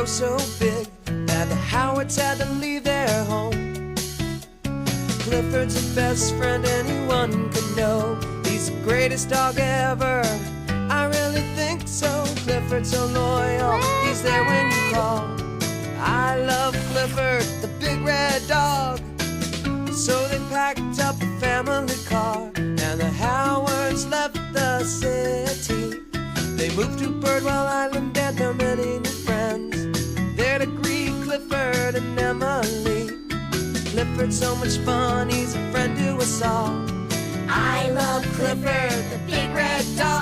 so big that the Howards had to leave their home. Clifford's the best friend anyone could know. He's the greatest dog ever, I really think so. Clifford's so loyal, he's there when you call. I love Clifford, the big red dog. So they packed up a family car, and the Howards left the city. They moved to Birdwell Island and their many new friends, there to greet Clifford and Emily. Clifford's so much fun, he's a friend to us all. I love Clifford, the big red dog.